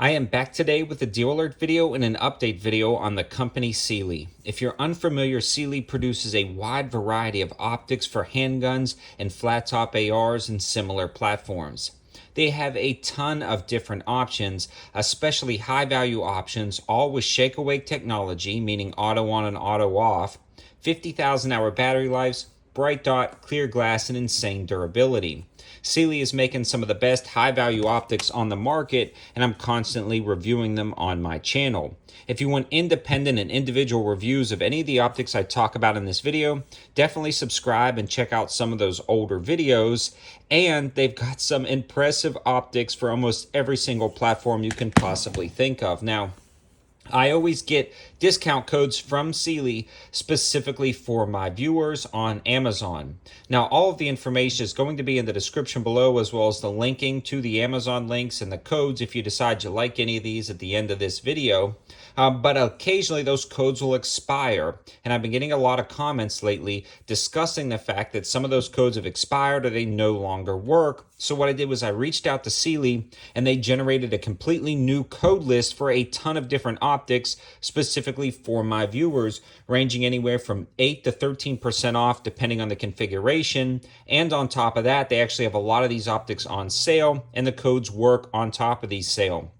I am back today with a deal alert video and an update video on the company Cyelee. If you're unfamiliar, Cyelee produces a wide variety of optics for handguns and flat top ARs and similar platforms. They have a ton of different options, especially high value options, all with shake awake technology, meaning auto on and auto off, 50,000 hour battery lives, bright dot, clear glass, and insane durability. Cyelee is making some of the best high-value optics on the market, and I'm constantly reviewing them on my channel. If you want independent and individual reviews of any of the optics I talk about in this video, definitely subscribe and check out some of those older videos. And they've got some impressive optics for almost every single platform you can possibly think of. Now, I always get discount codes from Cyelee specifically for my viewers on Amazon. Now, all of the information is going to be in the description below, as well as the linking to the Amazon links and the codes if you decide you like any of these at the end of this video. But occasionally those codes will expire, and I've been getting a lot of comments lately discussing the fact that some of those codes have expired or they no longer work. So what I did was I reached out to Cyelee, and they generated a completely new code list for a ton of different optics specifically for my viewers, ranging anywhere from 8 to 13% off depending on the configuration. And on top of that, they actually have a lot of these optics on sale, and the codes work on top of these sale.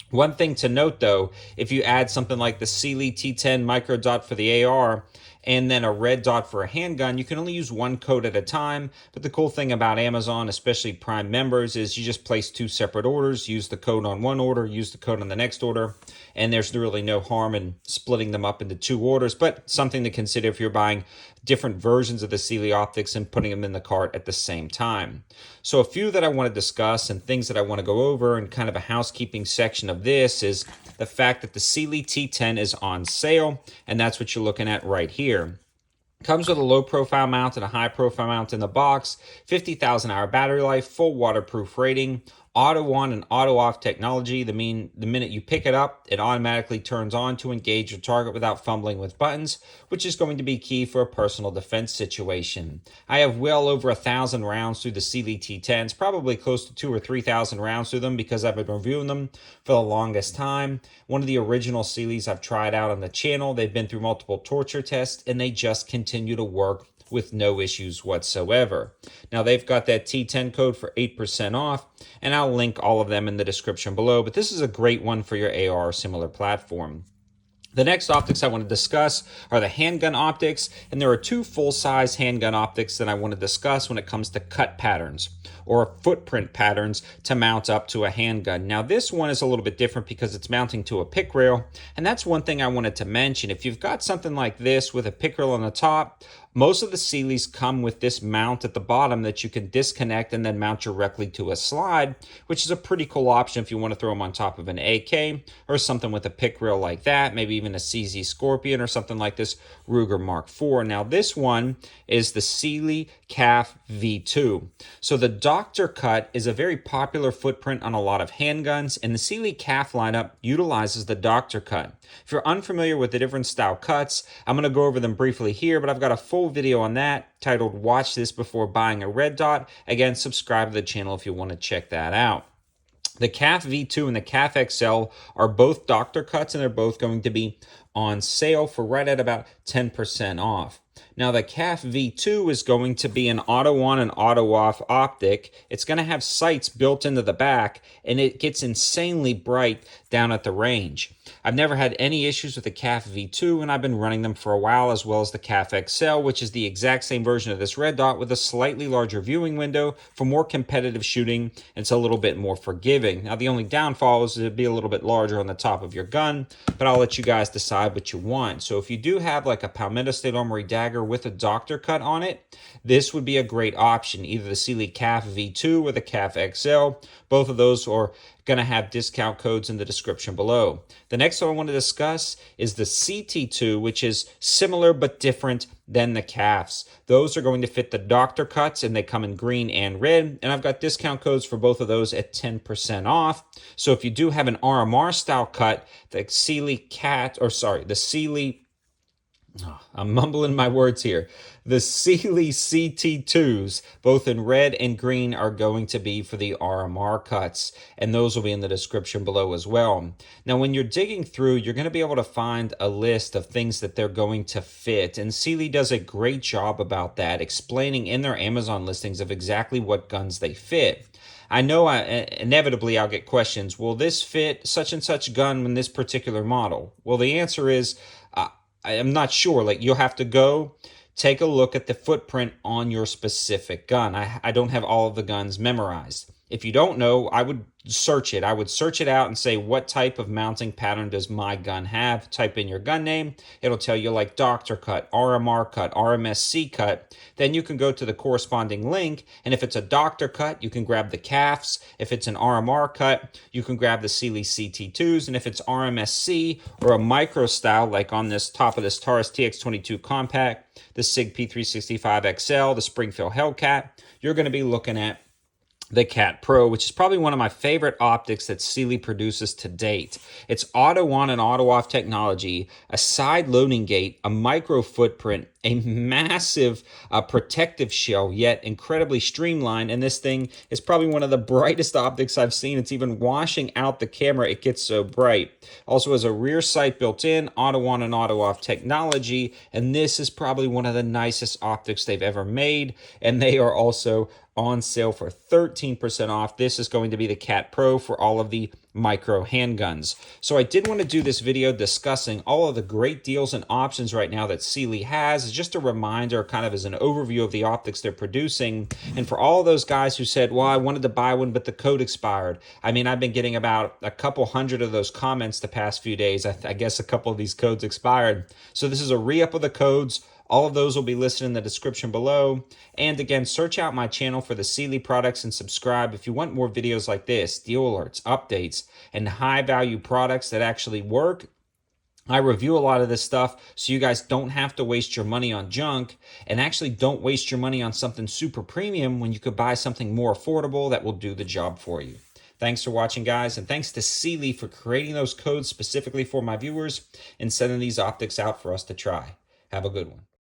One thing to note though, if you add something like the Cyelee T10 micro dot for the AR and then a red dot for a handgun, you can only use one code at a time. But the cool thing about Amazon, especially Prime members, is you just place two separate orders, use the code on one order, use the code on the next order, and there's really no harm in splitting them up into two orders, but something to consider if you're buying different versions of the Cyelee optics and putting them in the cart at the same time. So a few that I want to discuss and things that I want to go over, and kind of a housekeeping section of this, is the fact that the Cyelee T10 is on sale, and that's what you're looking at right here. Comes with a low profile mount and a high profile mount in the box, 50,000 hour battery life, full waterproof rating, auto on and auto off technology. The minute you pick it up, it automatically turns on to engage your target without fumbling with buttons, which is going to be key for a personal defense situation. I have well over 1,000 rounds through the Cyelee T10s, probably close to 2,000 or 3,000 rounds through them because I've been reviewing them for the longest time. One of the original Cyelees I've tried out on the channel. They've been through multiple torture tests, and they just continue to work with no issues whatsoever. Now, they've got that T10 code for 8% off, and I'll link all of them in the description below, but this is a great one for your AR or similar platform. The next optics I want to discuss are the handgun optics, and there are two full-size handgun optics that I want to discuss when it comes to cut patterns or footprint patterns to mount up to a handgun. Now, this one is a little bit different because it's mounting to a pick rail, and that's one thing I wanted to mention. If you've got something like this with a pick rail on the top, most of the Cyelees come with this mount at the bottom that you can disconnect and then mount directly to a slide, which is a pretty cool option if you want to throw them on top of an AK or something with a pick rail like that, maybe even a CZ Scorpion or something like this Ruger Mark IV. Now, this one is the Cyelee CAF V2. So the Doctor Cut is a very popular footprint on a lot of handguns, and the Cyelee CAF lineup utilizes the Doctor Cut. If you're unfamiliar with the different style cuts, I'm going to go over them briefly here, but I've got a full video on that titled "Watch This Before Buying a Red Dot." Again, subscribe to the channel if you want to check that out. The CAF V2 and the CAF XL are both Doctor Cuts, and they're both going to be on sale for right at about 10% off. Now, the CAF V2 is going to be an auto on and auto off optic. It's going to have sights built into the back, and it gets insanely bright down at the range. I've never had any issues with the CAF V2, and I've been running them for a while, as well as the CAF XL, which is the exact same version of this red dot with a slightly larger viewing window for more competitive shooting, and it's a little bit more forgiving. Now, the only downfall is it'd be a little bit larger on the top of your gun, but I'll let you guys decide what you want. So if you do have like a Palmetto State Armory dagger with a Doctor Cut on it, this would be a great option, either the Cyelee CAF V2 or the CAF XL. Both of those are going to have discount codes in the description below. The next one I want to discuss is the CT2, which is similar but different than the CAFs. Those are going to fit the Doctor Cuts, and they come in green and red, and I've got discount codes for both of those at 10% off. So if you do have an RMR style cut, the Cyelee I'm mumbling my words here. The Cyelee CT2s, both in red and green, are going to be for the RMR cuts, and those will be in the description below as well. Now, when you're digging through, you're going to be able to find a list of things that they're going to fit, and Cyelee does a great job about that, explaining in their Amazon listings of exactly what guns they fit. I know inevitably I'll get questions. Will this fit such and such gun in this particular model? Well, the answer is I'm not sure. Like, you'll have to go take a look at the footprint on your specific gun. I don't have all of the guns memorized. If you don't know, I would search it. I would search it out and say, what type of mounting pattern does my gun have? Type in your gun name. It'll tell you like doctor cut, RMR cut, RMSC cut. Then you can go to the corresponding link. And if it's a doctor cut, you can grab the CAFs. If it's an RMR cut, you can grab the Cyelee CT2s. And if it's RMSC or a micro style, like on this top of this Taurus TX22 Compact, the SIG P365 XL, the Springfield Hellcat, you're going to be looking at the Cat Pro, which is probably one of my favorite optics that Cyelee produces to date. It's auto on and auto off technology, a side loading gate, a micro footprint, a massive protective shell, yet incredibly streamlined. And this thing is probably one of the brightest optics I've seen. It's even washing out the camera. It gets so bright. Also has a rear sight built in, auto on and auto off technology. And this is probably one of the nicest optics they've ever made. And they are also on sale for 13% off. This is going to be the Cat Pro for all of the micro handguns. So I did want to do this video discussing all of the great deals and options right now that Cyelee has. It's just a reminder, kind of as an overview of the optics they're producing. And for all those guys who said, well, I wanted to buy one, but the code expired. I mean, I've been getting about a couple hundred of those comments the past few days. I guess a couple of these codes expired. So this is a re-up of the codes. All of those will be listed in the description below. And again, search out my channel for the Cyelee products and subscribe if you want more videos like this, deal alerts, updates, and high-value products that actually work. I review a lot of this stuff so you guys don't have to waste your money on junk, and actually don't waste your money on something super premium when you could buy something more affordable that will do the job for you. Thanks for watching, guys, and thanks to Cyelee for creating those codes specifically for my viewers and sending these optics out for us to try. Have a good one.